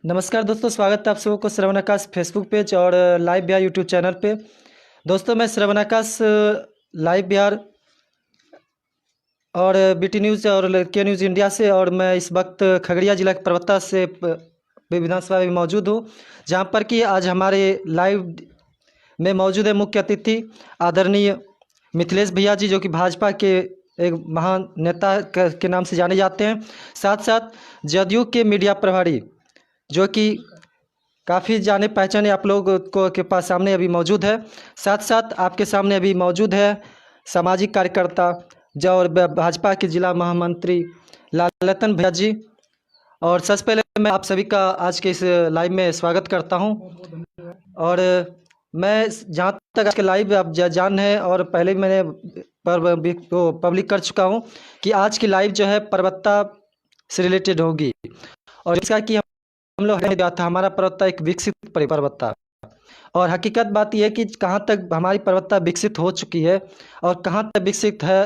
नमस्कार दोस्तों, स्वागत है आप सबको को श्रवण आकाश फेसबुक पेज और लाइव बिहार यूट्यूब चैनल पे। दोस्तों, मैं श्रवण आकाश लाइव बिहार और बीटी न्यूज़ और के न्यूज़ इंडिया से, और मैं इस वक्त खगड़िया जिला के परबत्ता से विधानसभा में मौजूद हूँ, जहाँ पर कि आज हमारे लाइव में मौजूद है मुख्य अतिथि आदरणीय मिथिलेश भैया जी, जो कि भाजपा के एक महान नेता के नाम से जाने जाते हैं। साथ साथ जदयू के मीडिया प्रभारी, जो कि काफ़ी जाने पहचाने आप लोगों को के पास सामने अभी मौजूद है। साथ साथ आपके सामने अभी मौजूद है सामाजिक कार्यकर्ता जो और भाजपा के जिला महामंत्री लालतन भैया जी। और सबसे पहले मैं आप सभी का आज के इस लाइव में स्वागत करता हूं। और मैं जहां तक आज के लाइव आप जान है और पहले भी मैंने पब्लिक कर चुका हूं कि आज की लाइव जो है परबत्ता से रिलेटेड होगी, और इसका कि हम लोग था हमारा पर्वतता एक विकसित पर्वतता, और हकीकत बात यह है कि कहाँ तक हमारी पर्वतता विकसित हो चुकी है और कहाँ तक विकसित है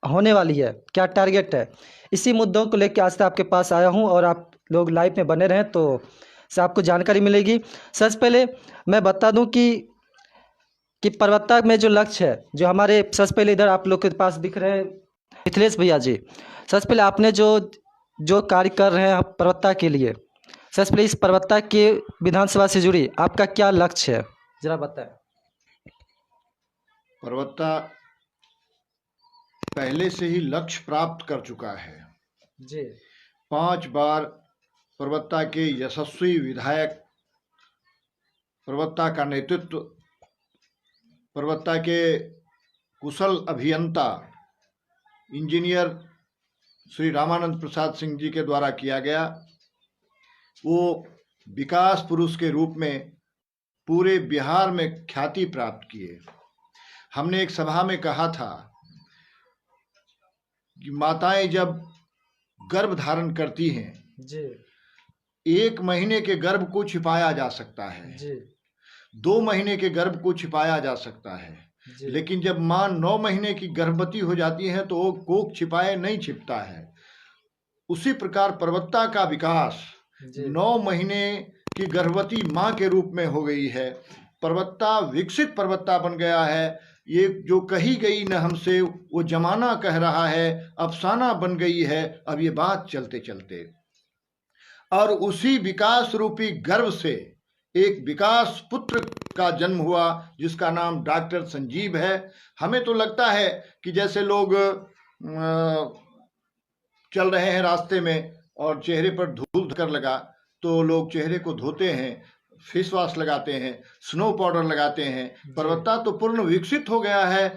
होने वाली है, क्या टारगेट है। इसी मुद्दों को लेकर आज तक आपके पास आया हूँ, और आप लोग लाइव में बने रहें तो से आपको जानकारी मिलेगी। सबसे पहले मैं बता दूं कि पर्वतता में जो लक्ष्य है, जो हमारे सबसे पहले इधर आप लोग के पास दिख रहे हैं मिथिलेश भैया जी। सबसे पहले आपने जो कार्य कर रहे हैं पर्वतता के लिए, सबसे पहले इस पर्वतता के विधानसभा से जुड़ी आपका क्या लक्ष्य है, जरा बताएं। पर्वतता पहले से ही लक्ष्य प्राप्त कर चुका है जी। 5 बार पर्वतता के यशस्वी विधायक, पर्वतता का नेतृत्व, पर्वतता के कुशल अभियंता इंजीनियर श्री रामानंद प्रसाद सिंह जी के द्वारा किया गया। वो विकास पुरुष के रूप में पूरे बिहार में ख्याति प्राप्त किए। हमने एक सभा में कहा था कि माताएं जब गर्भ धारण करती हैं जी, 1 महीने के गर्भ को छिपाया जा सकता है जी, 2 महीने के गर्भ को छिपाया जा सकता है, लेकिन जब मां 9 महीने की गर्भवती हो जाती है तो वो कोख छिपाए नहीं छिपता है। उसी प्रकार पर्वतता का विकास 9 महीने की गर्भवती मां के रूप में हो गई है। पर्वतता विकसित पर्वतता बन गया है। ये जो कही गई न हमसे वो जमाना कह रहा है, अफसाना बन गई है अब ये बात चलते चलते। और उसी विकास रूपी गर्भ से एक विकास पुत्र का जन्म हुआ जिसका नाम डॉक्टर संजीव है। हमें तो लगता है कि जैसे लोग चल रहे हैं रास्ते में और चेहरे पर धूल धक्कर लगा तो लोग चेहरे को धोते हैं, फेस वॉश लगाते हैं, स्नो पाउडर लगाते हैं। पर्वतता तो पूर्ण विकसित हो गया है।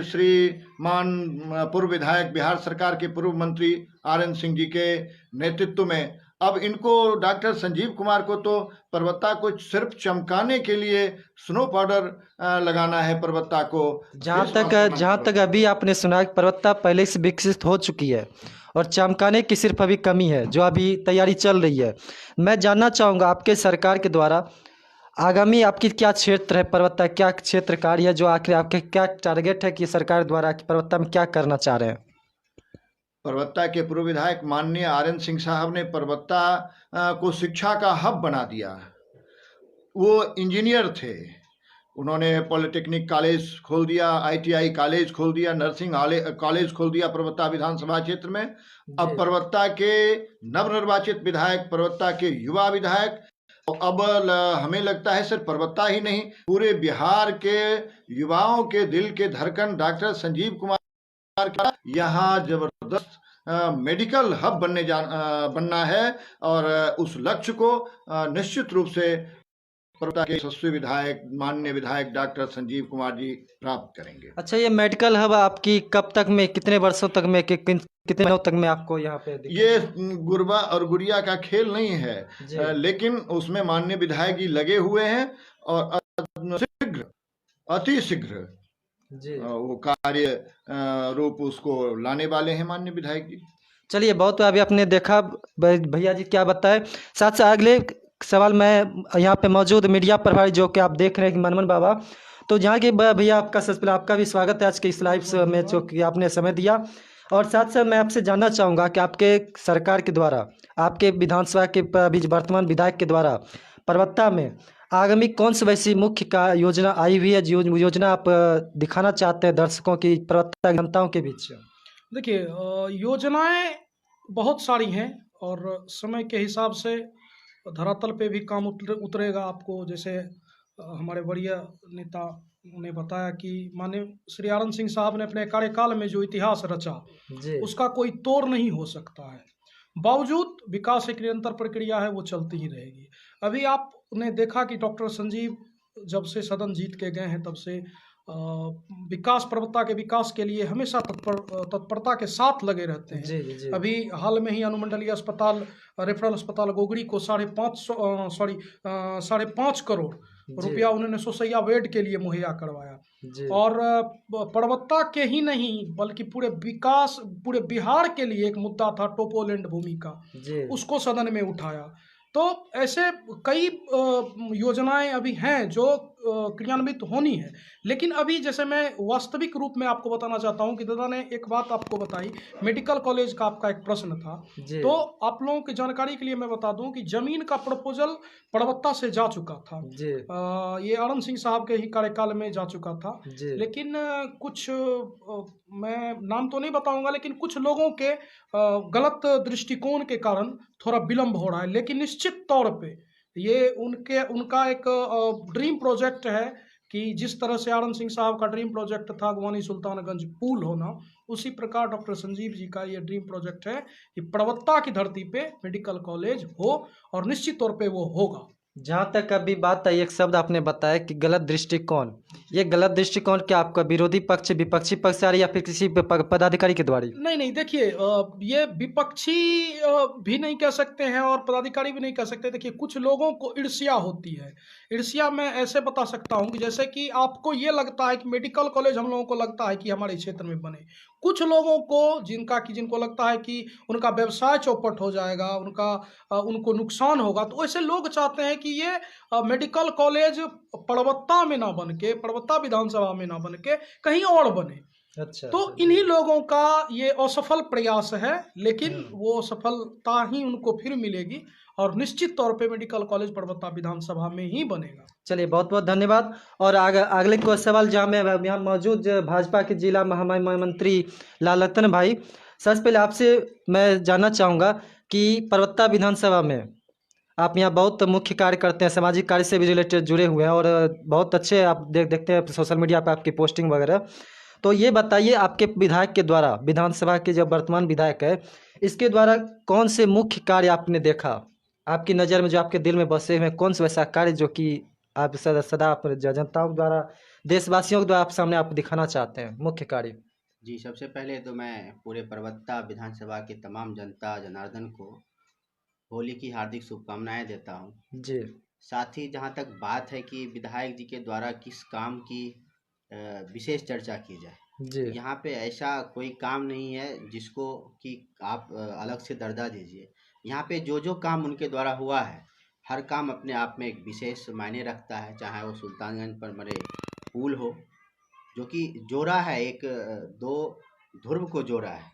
श्रीमान पूर्व विधायक, बिहार सरकार के पूर्व मंत्री RN सिंह जी के नेतृत्व में अब इनको डॉक्टर संजीव कुमार को तो पर्वतता को सिर्फ चमकाने के लिए स्नो पाउडर लगाना है पर्वतता को। जहाँ तक अभी आपने सुना कि पर्वतता पहले से विकसित हो चुकी है और चमकाने की सिर्फ अभी कमी है, जो अभी तैयारी चल रही है। मैं जानना चाहूँगा आपके सरकार के द्वारा आगामी आपकी क्या क्षेत्र है, पर्वतता क्या क्षेत्र कार्य है, जो आखिर आपके क्या टारगेट है कि सरकार द्वारा पर्वतता में क्या करना चाह रहे हैं। पर्वतता के पूर्व विधायक माननीय RN सिंह साहब ने पर्वतता को शिक्षा का हब बना दिया। वो इंजीनियर थे, उन्होंने पॉलिटेक्निक कॉलेज खोल दिया, ITI कॉलेज खोल दिया, नर्सिंग कॉलेज खोल दिया पर्वतता विधानसभा क्षेत्र में। अब पर्वतता के नवनिर्वाचित विधायक, पर्वतता के युवा विधायक, अब हमें लगता है सिर्फ पर्वतता ही नहीं पूरे बिहार के युवाओं के दिल के धड़कन डॉक्टर संजीव कुमार यहाँ जबरदस्त मेडिकल हब बनना है, और उस लक्ष्य को निश्चित रूप से पर्वतता के यशस्वी विधायक, माननीय विधायक डॉक्टर संजीव कुमार जी प्राप्त करेंगे। अच्छा, ये मेडिकल हब आपकी कब तक में, कितने वर्षों तक में, कितने दिनों तक में आपको यहाँ पे ये गुरबा और गुड़िया का खेल नहीं है, लेकिन उसमें माननीय विधायक जी लगे हुए हैं और अति शीघ्र वो कार्य रूप उसको लाने वाले हैं माननीय विधायक जी। चलिए, बहुत अभी आपने देखा भैया जी क्या बताए। साथ साथ अगले सवाल मैं यहाँ पे मौजूद मीडिया प्रभारी जो कि आप देख रहे हैं कि मनमन बाबा, तो जहाँ के भैया आपका सबसे पहले आपका भी स्वागत है आज के इस लाइव में, जो कि आपने समय दिया। और साथ साथ मैं आपसे जानना चाहूँगा कि आपके सरकार के द्वारा, आपके विधानसभा के अभी वर्तमान विधायक के द्वारा परबत्ता में आगामी कौन सी वैसी मुख्य का योजना आई हुई है, जो योजना आप दिखाना चाहते हैं दर्शकों की, परबत्ता जनताओं के बीच? देखिए, योजनाएं बहुत सारी हैं और समय के हिसाब से धरातल पे भी काम उतरेगा आपको। जैसे हमारे वरीय नेता ने बताया कि माननीय श्री आनंद सिंह साहब ने अपने कार्यकाल में जो इतिहास रचा, जी उसका कोई तोड़ नहीं हो सकता है। बावजूद विकास एक निरंतर प्रक्रिया है, वो चलती ही रहेगी। अभी आपने देखा कि डॉक्टर संजीव जब से सदन जीत के गए हैं, तब से विकास, परबत्ता के विकास के लिए हमेशा तत्परता के साथ लगे रहते हैं। जी जी अभी हाल में ही अनुमंडलीय अस्पताल, रेफरल अस्पताल गोगड़ी को 5.5 करोड़ जी रुपया उन्होंने 100 शैय्या बेड के लिए मुहैया करवाया। जी और परबत्ता के ही नहीं बल्कि पूरे विकास, पूरे बिहार के लिए एक मुद्दा था टोपोलैंड भूमि का, जी उसको सदन में उठाया। तो ऐसे कई योजनाएं अभी हैं जो क्रियान्वित होनी है। लेकिन अभी जैसे मैं वास्तविक रूप में आपको बताना चाहता हूं कि दादा ने एक बात आपको बताई, मेडिकल कॉलेज का आपका एक प्रश्न था। जी तो आप लोगों की जानकारी के लिए मैं बता दूं कि जमीन का प्रपोजल परबत्ता से जा चुका था। जी ये आनंद सिंह साहब के ही कार्यकाल में जा चुका था। जी लेकिन कुछ मैं नाम तो नहीं बताऊंगा, लेकिन कुछ लोगों के गलत दृष्टिकोण के कारण थोड़ा विलंब हो रहा है। लेकिन निश्चित तौर पे ये उनका एक ड्रीम प्रोजेक्ट है कि जिस तरह से आनंद सिंह साहब का ड्रीम प्रोजेक्ट था अगवानी सुल्तानगंज पुल होना, उसी प्रकार डॉक्टर संजीव जी का ये ड्रीम प्रोजेक्ट है कि परबत्ता की धरती पे मेडिकल कॉलेज हो, और निश्चित तौर पे वो होगा। जहाँ तक अभी बात आई, एक शब्द आपने बताया कि गलत दृष्टिकोण, ये गलत दृष्टिकोण क्या आपका विरोधी पक्ष, विपक्षी पक्ष से आ रही है या फिर किसी पदाधिकारी के द्वारा? नहीं नहीं, देखिए, ये विपक्षी भी नहीं कह सकते हैं और पदाधिकारी भी नहीं कह सकते। देखिए, कुछ लोगों को ईर्ष्या होती है। ईर्ष्या मैं ऐसे बता सकता हूँ कि जैसे कि आपको ये लगता है कि मेडिकल कॉलेज हम लोगों को लगता है कि हमारे क्षेत्र में बने, कुछ लोगों को जिनको लगता है कि उनका व्यवसाय चौपट हो जाएगा, उनको नुकसान होगा, तो ऐसे लोग चाहते हैं कि ये मेडिकल कॉलेज परबत्ता में ना बन के, परबत्ता विधानसभा में ना बन के कहीं और बने। अच्छा तो अच्छा, इन्हीं लोगों का ये असफल प्रयास है, लेकिन वो सफलता ही उनको फिर मिलेगी और निश्चित तौर पे मेडिकल कॉलेज परबत्ता विधानसभा में ही बनेगा। चलिए बहुत बहुत धन्यवाद। और अगले को सवाल जहाँ में यहाँ मौजूद भाजपा के जिला हमारे महामंत्री लालरतन भाई, सबसे पहले आपसे मैं जानना चाहूँगा कि परबत्ता विधानसभा में आप यहाँ बहुत मुख्य कार्य करते हैं, सामाजिक कार्य से भी रिलेटेड जुड़े हुए हैं और बहुत अच्छे आप देखते हैं सोशल मीडिया पर आपकी पोस्टिंग वगैरह। तो ये बताइए, आपके विधायक के द्वारा, विधानसभा के जो वर्तमान विधायक है, इसके द्वारा कौन से मुख्य कार्य आपने देखा, आपकी नज़र में जो आपके दिल में बसे हुए हैं, कौन सा वैसा कार्य जो कि आप सदा सदा आप जनताओं द्वारा, देशवासियों के द्वारा आप सामने आप दिखाना चाहते हैं मुख्य कार्य? जी, सबसे पहले तो मैं पूरे परबत्ता विधानसभा के तमाम जनता जनार्दन को होली की हार्दिक शुभकामनाएं देता हूं। जी साथ ही जहां तक बात है कि विधायक जी के द्वारा किस काम की विशेष चर्चा की जाए, जी तो यहाँ पे ऐसा कोई काम नहीं है जिसको कि आप अलग से दर्जा दीजिए। यहाँ पे जो जो काम उनके द्वारा हुआ है, हर काम अपने आप में एक विशेष मायने रखता है। चाहे वो सुल्तानगंज पर बने पुल हो, जो कि जोड़ा है, एक दो ध्रुव को जोड़ा है,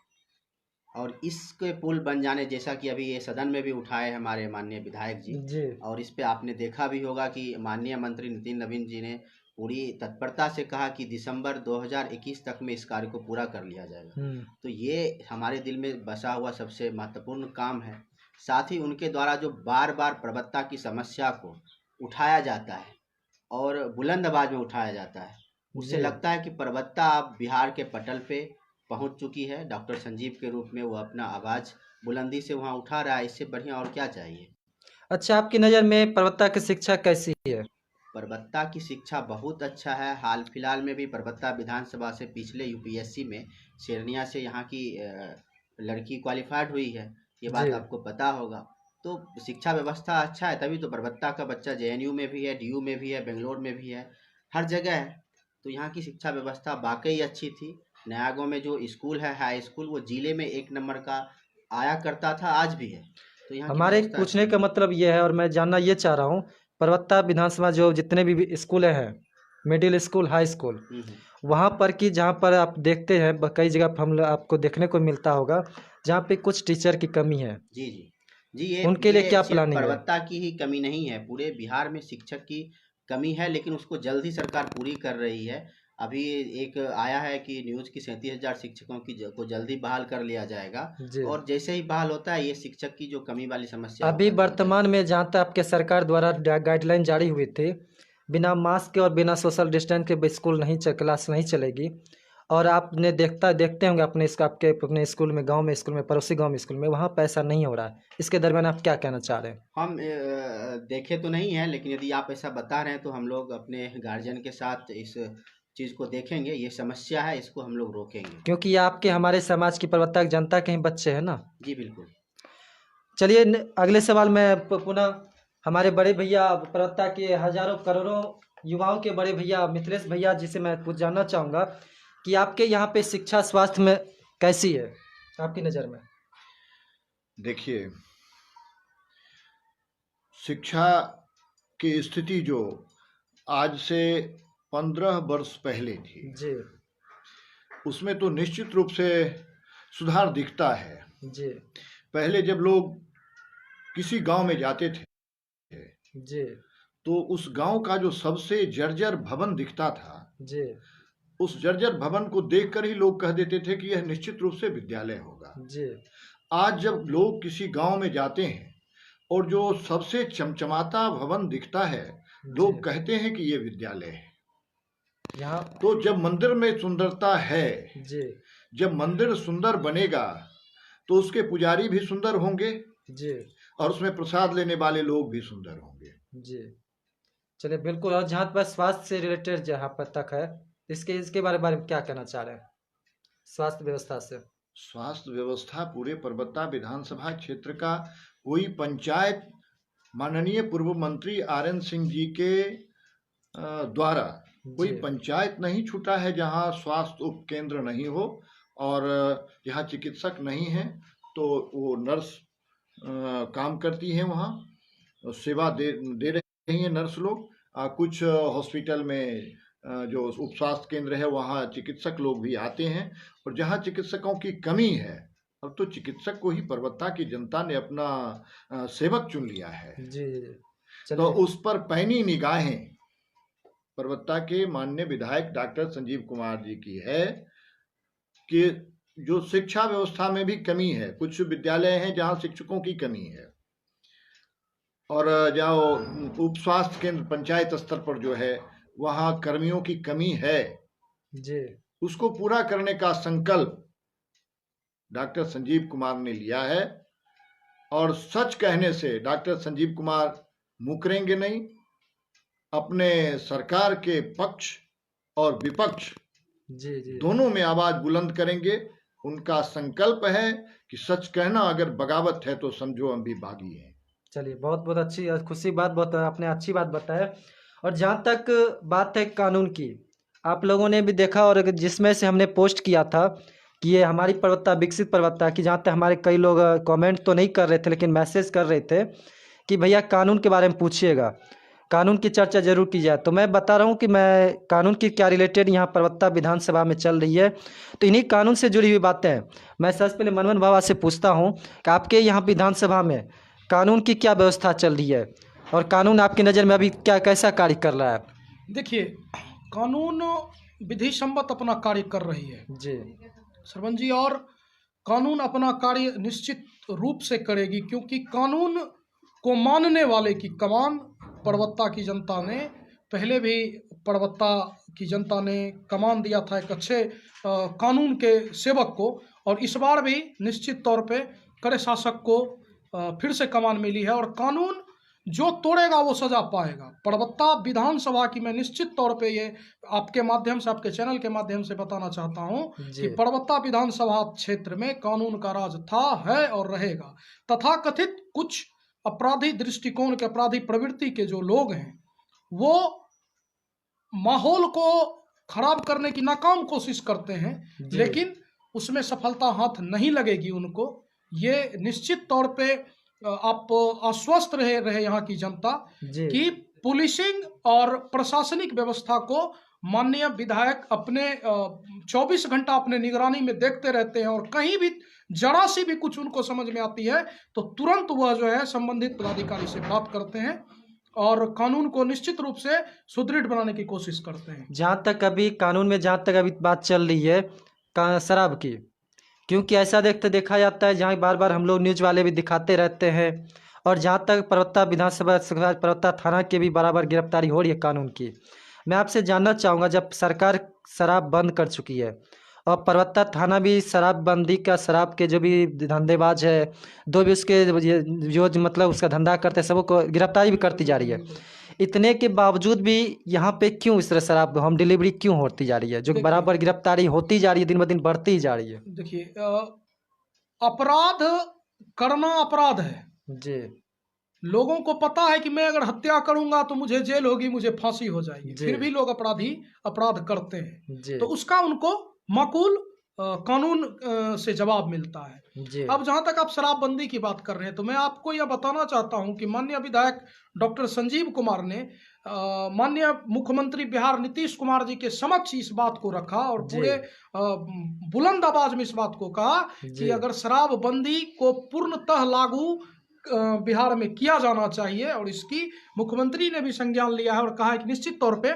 और इसके पुल बन जाने, जैसा कि अभी ये सदन में भी उठाए हमारे माननीय विधायक जी, जी और इस पे आपने देखा भी होगा कि माननीय मंत्री नितिन नवीन जी ने पूरी तत्परता से कहा कि दिसंबर 2021 तक में इस कार्य को पूरा कर लिया जाएगा। तो ये हमारे दिल में बसा हुआ सबसे महत्वपूर्ण काम है। साथ ही उनके द्वारा जो बार बार परबत्ता की समस्या को उठाया जाता है और बुलंद आवाज में उठाया जाता है, उससे जी। लगता है कि परबत्ता अब बिहार के पटल पे पहुंच चुकी है। डॉक्टर संजीव के रूप में वो अपना आवाज़ बुलंदी से वहां उठा रहा है। इससे बढ़िया और क्या चाहिए। अच्छा, आपकी नज़र में परबत्ता की शिक्षा कैसी है? परबत्ता की शिक्षा बहुत अच्छा है। हाल फिलहाल में भी परबत्ता विधानसभा से पिछले यूपीएससी में शेरनिया से यहाँ की लड़की क्वालिफाइड हुई है, ये बात जी आपको पता होगा। तो शिक्षा व्यवस्था अच्छा है, तभी तो परबत्ता का बच्चा जेएनयू में भी है, डीयू में भी है, बेंगलोर में भी है, हर जगह है। तो यहाँ की शिक्षा व्यवस्था वाकई अच्छी थी। नयागांव में जो स्कूल है, हाई स्कूल, वो जिले में 1 नंबर का आया करता था, आज भी है। तो यहाँ की हमारे व्यवस्था पूछने अच्छी का है। मतलब ये है और मैं जानना ये चाह रहा हूँ, परबत्ता विधानसभा जो जितने भी स्कूल हैं मिडिल स्कूल, हाई स्कूल, हम्म। वहाँ पर कि जहाँ पर आप देखते हैं कई जगह पर आपको देखने को मिलता होगा जहाँ पे कुछ टीचर की कमी है, जी जी जी, उनके लिए ये क्या सिर्फ प्लानिंग है? परवत्ता की ही कमी नहीं है, पूरे बिहार में शिक्षक की कमी है, लेकिन उसको जल्द ही सरकार पूरी कर रही है। अभी एक आया है कि न्यूज़ की 37,000 शिक्षकों की को जल्दी बहाल कर लिया जाएगा, जी, और जैसे ही बहाल होता है ये शिक्षक की जो कमी वाली समस्या वो अभी खत्म हो जाएगी। वर्तमान में जहाँ तक आपके सरकार द्वारा गाइडलाइन जारी हुई थी, बिना मास्क के और बिना सोशल डिस्टेंस के स्कूल नहीं क्लास नहीं चलेगी। और आपने देखते होंगे आपके अपने स्कूल में, गांव में स्कूल में, पड़ोसी गांव में स्कूल में, वहाँ पे ऐसा नहीं हो रहा है। इसके दरमियान आप क्या कहना चाह रहे हैं? हम देखे तो नहीं है, लेकिन यदि आप ऐसा बता रहे हैं तो हम लोग अपने गार्जियन के साथ इस चीज़ को देखेंगे। ये समस्या है, इसको हम लोग रोकेंगे। क्योंकि ये आपके हमारे समाज की प्रवर्तक जनता के ही बच्चे हैं ना। जी बिल्कुल। चलिए अगले सवाल में पुनः हमारे बड़े भैया प्रवक्ता के हजारों करोड़ों युवाओं के बड़े भैया मिथिलेश भैया जी से मैं कुछ जानना चाहूँगा कि आपके यहाँ पे शिक्षा स्वास्थ्य में कैसी है आपकी नज़र में? देखिए, शिक्षा की स्थिति जो आज से 15 वर्ष पहले थी, जी उसमें तो निश्चित रूप से सुधार दिखता है। जी पहले जब लोग किसी गांव में जाते थे जी तो उस गांव का जो सबसे जर्जर भवन दिखता था, जी उस जर्जर भवन को देखकर ही लोग कह देते थे कि यह निश्चित रूप से विद्यालय होगा। जी आज जब लोग किसी गांव में जाते हैं और जो सबसे चमचमाता भवन दिखता है, लोग कहते हैं कि ये विद्यालय है। यहाँ तो जब मंदिर में सुंदरता है, जी जब मंदिर सुंदर बनेगा तो उसके पुजारी भी सुंदर होंगे जी और उसमें प्रसाद लेने वाले लोग भी सुंदर होंगे। जी चलिए बिल्कुल। और जहाँ पर स्वास्थ्य से रिलेटेड जहाँ पर तक है, इसके बारे में क्या कहना चाह रहे हैं स्वास्थ्य व्यवस्था से? स्वास्थ्य व्यवस्था पूरे परबत्ता विधानसभा क्षेत्र का कोई पंचायत माननीय पूर्व मंत्री आरएन सिंह जी के द्वारा कोई जी पंचायत नहीं छूटा है जहां स्वास्थ्य उप केंद्र नहीं हो और जहां चिकित्सक नहीं है तो वो नर्स काम करती हैं, वहाँ सेवा दे रही हैं नर्स लोग। कुछ हॉस्पिटल में जो उप स्वास्थ्य केंद्र है वहाँ चिकित्सक लोग भी आते हैं, और जहाँ चिकित्सकों की कमी है, अब तो चिकित्सक को ही परबत्ता की जनता ने अपना सेवक चुन लिया है। जी तो चलिए उस पर पैनी निगाहें परबत्ता के माननीय विधायक डॉक्टर संजीव कुमार जी की है कि जो शिक्षा व्यवस्था में भी कमी है, कुछ विद्यालय हैं जहाँ शिक्षकों की कमी है, और जहाँ उप स्वास्थ्य केंद्र पंचायत स्तर पर जो है वहाँ कर्मियों की कमी है, जी उसको पूरा करने का संकल्प डॉक्टर संजीव कुमार ने लिया है। और सच कहने से डॉक्टर संजीव कुमार मुकरेंगे नहीं, अपने सरकार के पक्ष और विपक्ष जी जी दोनों में आवाज बुलंद करेंगे। उनका संकल्प है कि सच कहना अगर बगावत है तो समझो हम भी बागी हैं। चलिए बहुत बहुत अच्छी खुशी बात, बहुत आपने अच्छी बात बताया। और जहाँ तक बात है कानून की, आप लोगों ने भी देखा और जिसमें से हमने पोस्ट किया था कि ये हमारी प्रवक्ता विकसित प्रवक्ता की, जहाँ तक हमारे कई लोग कमेंट तो नहीं कर रहे थे लेकिन मैसेज कर रहे थे कि भैया कानून के बारे में पूछिएगा, कानून की चर्चा जरूर की जाए। तो मैं बता रहा हूँ कि मैं कानून की क्या रिलेटेड यहाँ प्रवक्ता विधानसभा में चल रही है, तो इन्हीं कानून से जुड़ी हुई बातें मैं सबसे पहले मनमोहन बाबा से पूछता हूँ कि आपके यहाँ विधानसभा में कानून की क्या व्यवस्था चल रही है और कानून आपकी नज़र में अभी क्या कैसा कार्य कर रहा है? देखिए, कानून विधि सम्मत अपना कार्य कर रही है जी सरपंच जी, और कानून अपना कार्य निश्चित रूप से करेगी, क्योंकि कानून को मानने वाले की कमान परबत्ता की जनता ने, पहले भी परबत्ता की जनता ने कमान दिया था एक अच्छे कानून के सेवक को, और इस बार भी निश्चित तौर पे कड़े शासक को फिर से कमान मिली है, और कानून जो तोड़ेगा वो सजा पाएगा। परबत्ता विधानसभा की मैं निश्चित तौर पे ये आपके माध्यम से, आपके चैनल के माध्यम से बताना चाहता हूँ कि परबत्ता विधानसभा क्षेत्र में कानून का राज था, है और रहेगा। तथाकथित कुछ अपराधी दृष्टिकोण के, अपराधी प्रवृत्ति के जो लोग हैं, वो माहौल को खराब करने की नाकाम कोशिश करते हैं, लेकिन उसमें सफलता हाथ नहीं लगेगी उनको। ये निश्चित तौर पे आप आश्वस्त रहे यहाँ की जनता कि पुलिसिंग और प्रशासनिक व्यवस्था को माननीय विधायक अपने 24 घंटा अपने निगरानी में देखते रहते हैं, और कहीं भी जरा सी भी कुछ उनको समझ में आती है तो तुरंत वह जो है संबंधित पदाधिकारी से बात करते हैं और कानून को निश्चित रूप से सुदृढ़ बनाने की कोशिश करते हैं। जहाँ तक अभी कानून में जहाँ तक अभी बात चल रही है शराब की, क्योंकि ऐसा देखा जाता है, जहाँ बार बार हम लोग न्यूज़ वाले भी दिखाते रहते हैं, और जहाँ तक परबत्ता विधानसभा परबत्ता थाना की भी बराबर गिरफ्तारी हो रही है कानून की। मैं आपसे जानना चाहूँगा, जब सरकार शराब बंद कर चुकी है और परबत्ता थाना भी शराबबंदी का, शराब के जो भी धंधेबाज है, जो भी उसके जो मतलब उसका धंधा करते हैं, सबको गिरफ्तारी भी करती जा रही है, इतने के बावजूद भी यहाँ पे क्यों इस तरह शराब होम डिलीवरी क्यों होती जा रही है, जो बराबर गिरफ्तारी होती जा रही है, दिन ब दिन बढ़ती ही जा रही है? देखिए, अपराध करना अपराध है जी लोगों को पता है कि मैं अगर हत्या करूंगा तो मुझे जेल होगी, मुझे फांसी हो जाएगी, फिर भी लोग अपराध करते हैं। जी तो उसका उनको माकूल कानून से जवाब मिलता है। जी अब जहां तक आप शराबबंदी की बात कर रहे हैं तो मैं आपको यह बताना चाहता हूं कि माननीय विधायक डॉक्टर संजीव कुमार ने माननीय मुख्यमंत्री बिहार नीतीश कुमार जी के समक्ष इस बात को रखा और पूरे बुलंद आवाज में इस बात को कहा कि अगर शराबबंदी को पूर्णतः लागू बिहार में किया जाना चाहिए, और इसकी मुख्यमंत्री ने भी संज्ञान लिया है और कहा है कि निश्चित तौर पे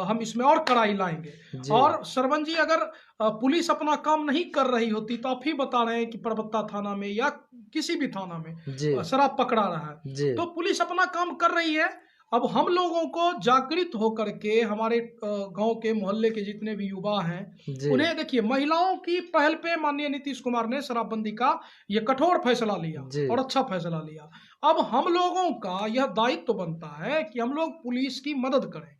हम इसमें और कड़ाई लाएंगे। और सरवन जी, अगर पुलिस अपना काम नहीं कर रही होती तो आप ही बता रहे हैं कि परबत्ता थाना में या किसी भी थाना में शराब पकड़ा रहा है, तो पुलिस अपना काम कर रही है। अब हम लोगों को जागृत होकर के हमारे गांव के मोहल्ले के जितने भी युवा हैं उन्हें देखिए, महिलाओं की पहल पे माननीय नीतीश कुमार ने शराबबंदी का ये कठोर फैसला लिया और अच्छा फैसला लिया। अब हम लोगों का यह दायित्व बनता है कि हम लोग पुलिस की मदद करें,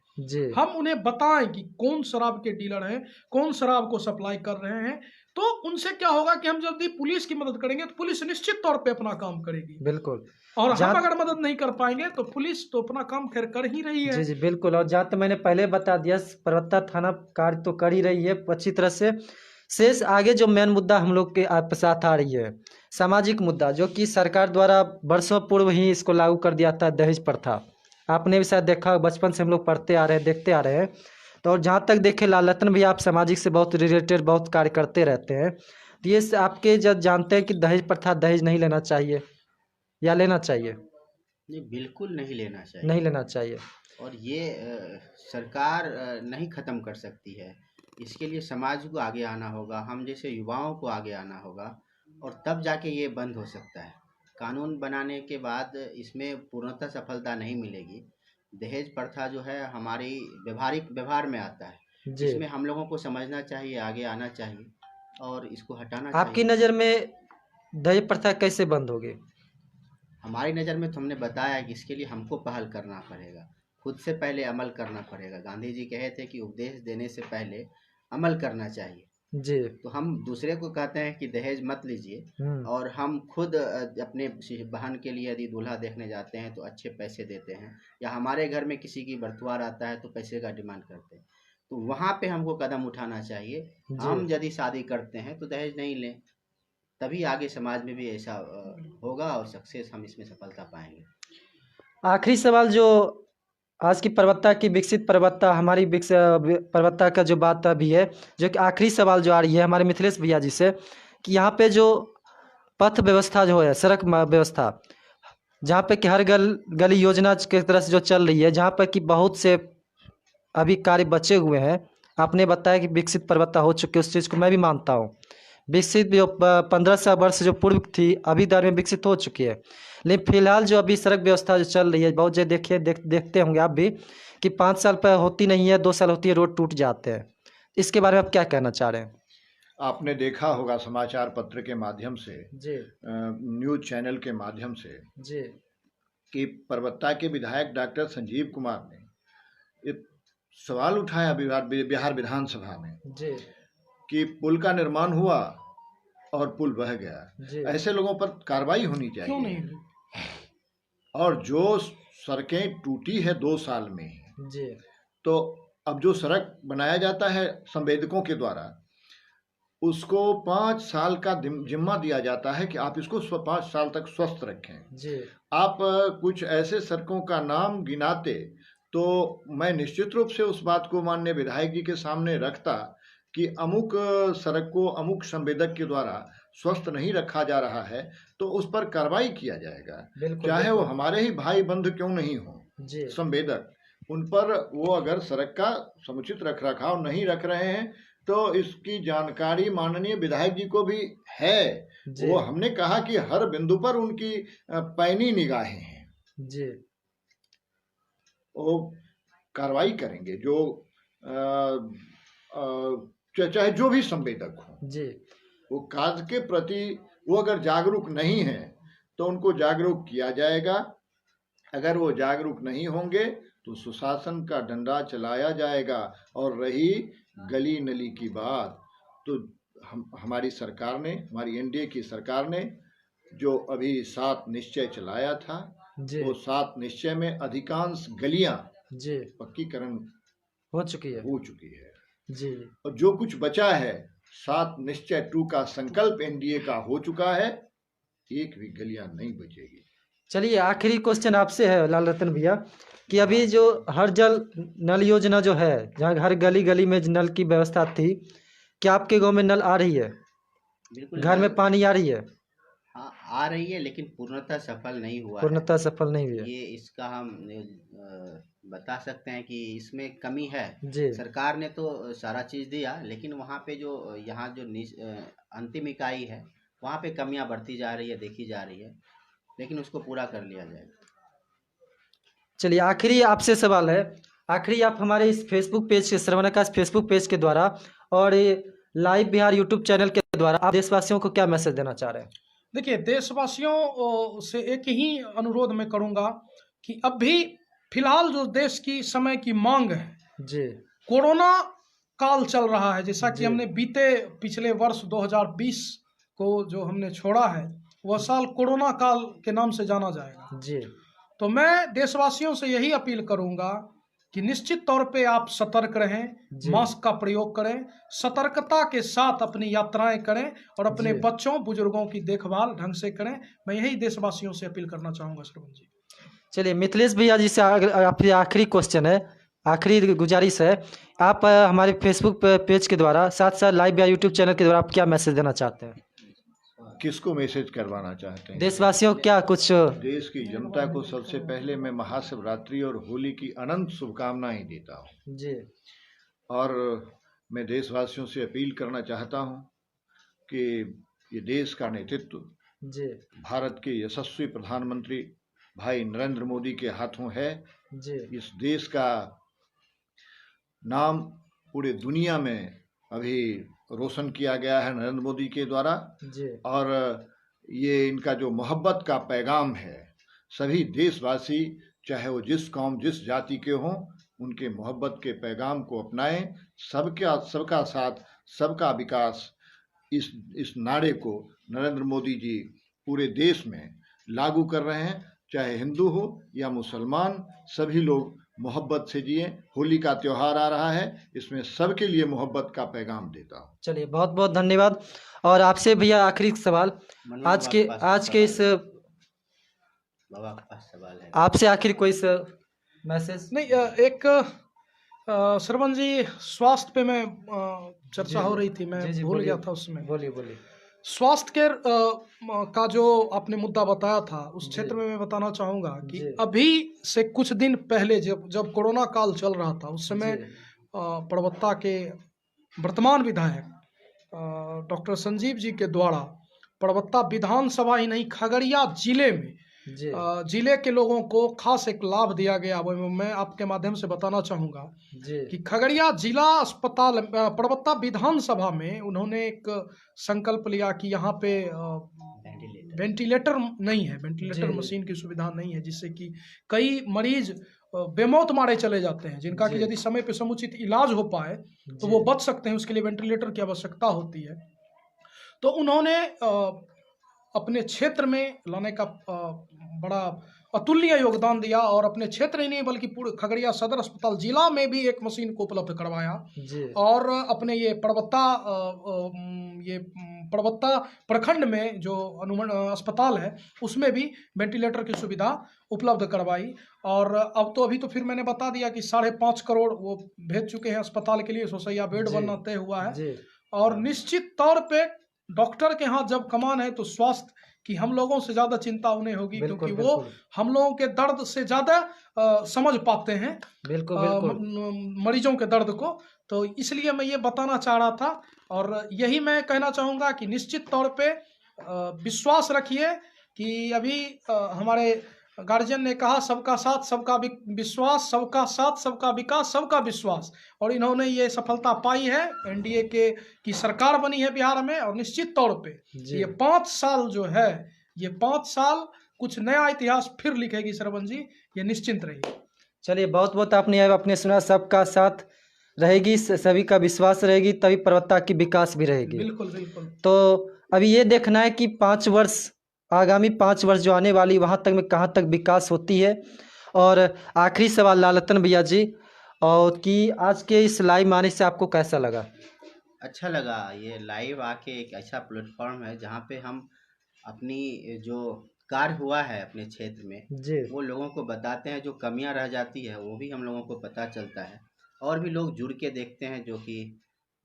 हम उन्हें बताएं कि कौन शराब के डीलर हैं, कौन शराब को सप्लाई कर रहे हैं। तो उनसे क्या होगा कि हम जल्दी पुलिस की मदद करेंगे तो पुलिस निश्चित तौर पे अपना काम करेगी। बिल्कुल। और हम अगर मदद नहीं कर पाएंगे तो पुलिस तो अपना काम खैर कर ही रही है। जी बिल्कुल। और जहाँ तक मैंने पहले बता दिया, परबत्ता थाना कार्य तो कर ही रही है अच्छी तरह से। शेष आगे जो मेन मुद्दा हम लोग के साथ आ रही है, सामाजिक मुद्दा, जो कि सरकार द्वारा वर्षों पूर्व ही इसको लागू कर दिया था, दहेज प्रथा। आपने भी शायद देखा, बचपन से हम लोग पढ़ते आ रहे हैं, देखते आ रहे हैं। तो और जहाँ तक देखे, लालतन भी आप सामाजिक से बहुत रिलेटेड बहुत कार्य करते रहते हैं, तो ये आपके जब जानते हैं कि दहेज प्रथा, दहेज नहीं लेना चाहिए या लेना चाहिए? नहीं, बिल्कुल नहीं लेना चाहिए, नहीं लेना चाहिए। और ये सरकार नहीं ख़त्म कर सकती है। इसके लिए समाज को आगे आना होगा, हम जैसे युवाओं को आगे आना होगा, और तब जाके ये बंद हो सकता है। कानून बनाने के बाद इसमें पूर्णतः सफलता नहीं मिलेगी। दहेज प्रथा जो है हमारी व्यवहार में आता है, इसमें हम लोगों को समझना चाहिए, आगे आना चाहिए और इसको हटाना चाहिए। आपकी नज़र में दहेज प्रथा कैसे बंद होगी? हमारी नज़र में तो हमने बताया कि इसके लिए हमको पहल करना पड़ेगा, खुद से पहले अमल करना पड़ेगा। गांधी जी कहे थे कि उपदेश देने से पहले अमल करना चाहिए। जी। तो हम दूसरे को कहते हैं कि दहेज मत लीजिए, और हम खुद अपने बहन के लिए यदि दूल्हा देखने जाते हैं तो अच्छे पैसे देते हैं, या हमारे घर में किसी की बरतुआर आता है तो पैसे का डिमांड करते हैं, तो वहाँ पे हमको कदम उठाना चाहिए। हम यदि शादी करते हैं तो दहेज नहीं लें, तभी आगे समाज में भी ऐसा होगा और सक्सेस हम इसमें सफलता पाएंगे। आखिरी सवाल, जो आज की परबत्ता की विकसित परबत्ता, हमारी परबत्ता का जो बात अभी है, जो कि आखिरी सवाल जो आ रही है हमारे मिथिलेश भैया जी से, कि यहाँ पे जो पथ व्यवस्था जो है, सड़क व्यवस्था, जहाँ पे कि हर गली योजना की तरह से जो चल रही है, जहाँ पर कि बहुत से अभी कार्य बचे हुए हैं। आपने बताया कि विकसित परबत्ता हो चुकी है, उस चीज़ को मैं भी मानता हूँ। विकसित जो 1500 वर्ष जो पूर्व थी, अभी दौर में विकसित हो चुकी है, लेकिन फिलहाल जो अभी सड़क व्यवस्था जो चल रही है, बहुत जगह देखते होंगे आप भी कि 5 साल पर होती नहीं है, 2 साल होती है, रोड टूट जाते हैं। इसके बारे में आप क्या कहना चाह रहे हैं? आपने देखा होगा समाचार पत्र के माध्यम से, जी, न्यूज़ चैनल के माध्यम से, जी, कि परबत्ता के विधायक डॉक्टर संजीव कुमार ने एक सवाल उठाया बिहार विधानसभा में, जी, कि पुल का निर्माण हुआ और पुल बह गया, ऐसे लोगों पर कार्रवाई होनी चाहिए। क्यों नहीं? और जो सड़कें टूटी है 2 साल में, जी, तो अब जो सड़क बनाया जाता है संवेदकों के द्वारा, उसको 5 साल का जिम्मा दिया जाता है कि आप इसको 5 साल तक स्वस्थ रखें। जी, आप कुछ ऐसे सड़कों का नाम गिनाते तो मैं निश्चित रूप से उस बात को माननीय विधायक जी के सामने रखता कि अमुक सड़क को अमुक संवेदक के द्वारा स्वस्थ नहीं रखा जा रहा है, तो उस पर कार्रवाई किया जाएगा, चाहे वो हमारे ही भाई बंधु क्यों नहीं हो संवेदक, उन पर वो अगर सड़क का समुचित रखरखाव नहीं रख रहे हैं तो इसकी जानकारी माननीय विधायक जी को भी है। वो हमने कहा कि हर बिंदु पर उनकी पैनी निगाहें हैं जी, वो कार्रवाई करेंगे, जो चाहे जो भी संवेदक हो जी, वो कार्य के प्रति वो अगर जागरूक नहीं है तो उनको जागरूक किया जाएगा। अगर वो जागरूक नहीं होंगे तो सुशासन का डंडा चलाया जाएगा। और रही गली नली की बात, तो हमारी सरकार ने, हमारी एनडीए की सरकार ने जो अभी 7 निश्चय चलाया था, वो 7 निश्चय में अधिकांश गलियां जी पक्कीकरण हो चुकी है जी, और जो कुछ बचा है 7 निश्चय 2 का संकल्प एनडीए का हो चुका है, एक भी गलियां नहीं बचेगी। चलिए आखिरी क्वेश्चन आपसे है लाल रतन भैया कि अभी जो हर जल नल योजना जो है, जहाँ हर गली गली में नल की व्यवस्था थी, क्या आपके गांव में नल आ रही है? बिल्कुल घर में पानी आ रही है? हाँ आ रही है, लेकिन पूर्णतः सफल नहीं हुआ है। पूर्णतः सफल नहीं हुई है ये इसका हम बता सकते हैं कि इसमें कमी है। जी, सरकार ने तो सारा चीज़ दिया, लेकिन वहाँ पे जो यहाँ जो अंतिम इकाई है वहाँ पे कमियां बढ़ती जा रही है, देखी जा रही है, लेकिन उसको पूरा कर लिया जाएगा। चलिए आखिरी आपसे सवाल है, आखिरी आप हमारे इस फेसबुक पेज के, श्रवण आकाश फेसबुक पेज के द्वारा और ये लाइव बिहार यूट्यूब चैनल के द्वारा आप देशवासियों को क्या मैसेज देना चाह रहे हैं? देखिए, देशवासियों से एक ही अनुरोध मैं करूंगा कि अब भी फिलहाल जो देश की समय की मांग है, जी, कोरोना काल चल रहा है, जैसा कि हमने बीते पिछले वर्ष 2020 को जो हमने छोड़ा है, वह साल कोरोना काल के नाम से जाना जाएगा। जी, तो मैं देशवासियों से यही अपील करूंगा कि निश्चित तौर पे आप सतर्क रहें, मास्क का प्रयोग करें, सतर्कता के साथ अपनी यात्राएं करें और अपने बच्चों बुजुर्गों की देखभाल ढंग से करें। मैं यही देशवासियों से अपील करना चाहूँगा श्रवण जी। चलिए मिथिलेश भैया जी से आपकी आखिरी क्वेश्चन है, आखिरी गुजारिश है, आप हमारे फेसबुक पेज के द्वारा साथ साथ लाइव या यूट्यूब चैनल के द्वारा आप क्या मैसेज देना चाहते हैं? किसको मैसेज करवाना चाहते हैं? देशवासियों क्या कुछ? देश की जनता को सबसे पहले मैं महाशिवरात्रि और होली की अनंत शुभकामनाएं देता हूं जी, और मैं देशवासियों से अपील करना चाहता हूं कि ये देश का नेतृत्व जी, भारत के यशस्वी प्रधानमंत्री भाई नरेंद्र मोदी के हाथों है। जी, इस देश का नाम पूरे दुनिया में अभी रोशन किया गया है नरेंद्र मोदी के द्वारा, जी, और ये इनका जो मोहब्बत का पैगाम है, सभी देशवासी चाहे वो जिस कौम जिस जाति के हों, उनके मोहब्बत के पैगाम को अपनाएं। सबका साथ सबका विकास, इस नारे को नरेंद्र मोदी जी पूरे देश में लागू कर रहे हैं। चाहे हिंदू हो या मुसलमान, सभी लोग मोहब्बत से जिए। होली का त्योहार आ रहा है, इसमें सबके लिए मोहब्बत का पैगाम देता हूँ। चलिए बहुत बहुत धन्यवाद। और आपसे भैया आखिरी सवाल, आज के इस बाबा के पास सवाल है आपसे आखिर कोई मैसेज? नहीं, एक श्रवण जी, स्वास्थ्य पे मैं चर्चा हो रही थी, मैं भूल गया था उसमें। बोलिए। स्वास्थ्य केयर का जो आपने मुद्दा बताया था, उस क्षेत्र में मैं बताना चाहूँगा कि अभी से कुछ दिन पहले जब कोरोना काल चल रहा था, उस समय परबत्ता के वर्तमान विधायक डॉक्टर संजीव जी के द्वारा परबत्ता विधानसभा ही नहीं, खगड़िया जिले में जिले के लोगों को खास एक लाभ दिया गया। वो मैं आपके माध्यम से बताना चाहूँगा कि खगड़िया जिला अस्पताल परबत्ता विधानसभा में उन्होंने एक संकल्प लिया कि यहाँ पे वेंटिलेटर नहीं है, वेंटिलेटर मशीन की सुविधा नहीं है, जिससे कि कई मरीज बेमौत मारे चले जाते हैं, जिनका कि यदि समय पे समुचित इलाज हो पाए तो वो बच सकते हैं। उसके लिए वेंटिलेटर की आवश्यकता होती है। तो उन्होंने अपने क्षेत्र में लाने का बड़ा अतुलनीय योगदान दिया और अपने क्षेत्र ही नहीं बल्कि पूरे खगड़िया सदर अस्पताल जिला में भी एक मशीन को उपलब्ध करवाया जी और अपने ये परबत्ता प्रखंड में जो अस्पताल है उसमें भी वेंटिलेटर की सुविधा उपलब्ध करवाई। और अब तो अभी तो फिर मैंने बता दिया कि 5.5 करोड़ वो भेज चुके हैं अस्पताल के लिए, 100 बेड जी बनना तय हुआ है। जी और निश्चित तौर पे डॉक्टर के हाथ जब कमान है तो स्वास्थ्य की हम लोगों से ज्यादा चिंता उन्हें होगी, बिल्कुल क्योंकि वो बिल्कुल हम लोगों के दर्द से ज्यादा समझ पाते हैं बिल्कुल बिल्कुल मरीजों के दर्द को। तो इसलिए मैं ये बताना चाह रहा था और यही मैं कहना चाहूँगा कि निश्चित तौर पे विश्वास रखिए कि अभी हमारे गार्जियन ने कहा सबका साथ सबका विश्वास, सबका साथ सबका विकास सबका विश्वास, और इन्होंने ये सफलता पाई है। एनडीए की सरकार बनी है बिहार में और निश्चित तौर पे जी ये 5 साल जो है, ये 5 साल कुछ नया इतिहास फिर लिखेगी श्रवण जी, ये निश्चिंत रहिए। चलिए, बहुत बहुत आपने आपने सुना, सबका साथ रहेगी, सभी का विश्वास रहेगी, तभी पर्वता की विकास भी रहेगी। बिल्कुल बिल्कुल। तो अभी ये देखना है कि 5 वर्ष, आगामी 5 वर्ष जो आने वाली, वहाँ तक में कहाँ तक विकास होती है। और आखिरी सवाल लालतन भैया जी, और कि आज के इस लाइव आने से आपको कैसा लगा? अच्छा लगा, ये लाइव आके एक ऐसा प्लेटफॉर्म है जहाँ पे हम अपनी जो कार्य हुआ है अपने क्षेत्र में जी वो लोगों को बताते हैं, जो कमियां रह जाती है वो भी हम लोगों को पता चलता है और भी लोग जुड़ के देखते हैं, जो कि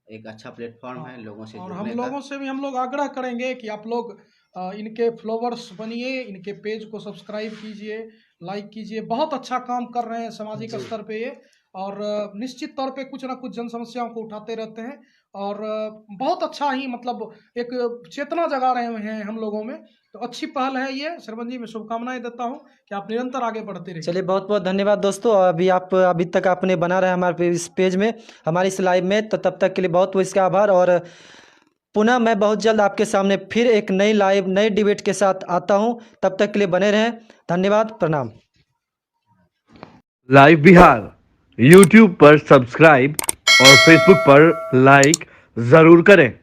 एक अच्छा प्लेटफॉर्म है लोगों से और हम जुड़ने का। लोगों से भी हम लोग आग्रह करेंगे कि आप लोग इनके फॉलोवर्स बनिए, इनके पेज को सब्सक्राइब कीजिए, लाइक कीजिए। बहुत अच्छा काम कर रहे हैं सामाजिक जी स्तर पे ये, और निश्चित तौर पे कुछ ना कुछ जन समस्याओं को उठाते रहते हैं और बहुत अच्छा ही मतलब एक चेतना जगा रहे हैं हम लोगों में। तो अच्छी पहल है ये श्रवण जी, मैं शुभकामनाएं देता हूँ कि आप निरंतर आगे बढ़ते रहिए। चलिए, बहुत बहुत धन्यवाद दोस्तों। अभी तक आपने बना रहा हमारे इस पेज में, हमारी इस लाइव में, तो तब तक के लिए बहुत बहुत इसका आभार। और पुनः मैं बहुत जल्द आपके सामने फिर एक नई लाइव, नए डिबेट के साथ आता हूं। तब तक के लिए बने रहें। धन्यवाद, प्रणाम। लाइव बिहार यूट्यूब पर सब्सक्राइब और फेसबुक पर लाइक जरूर करें।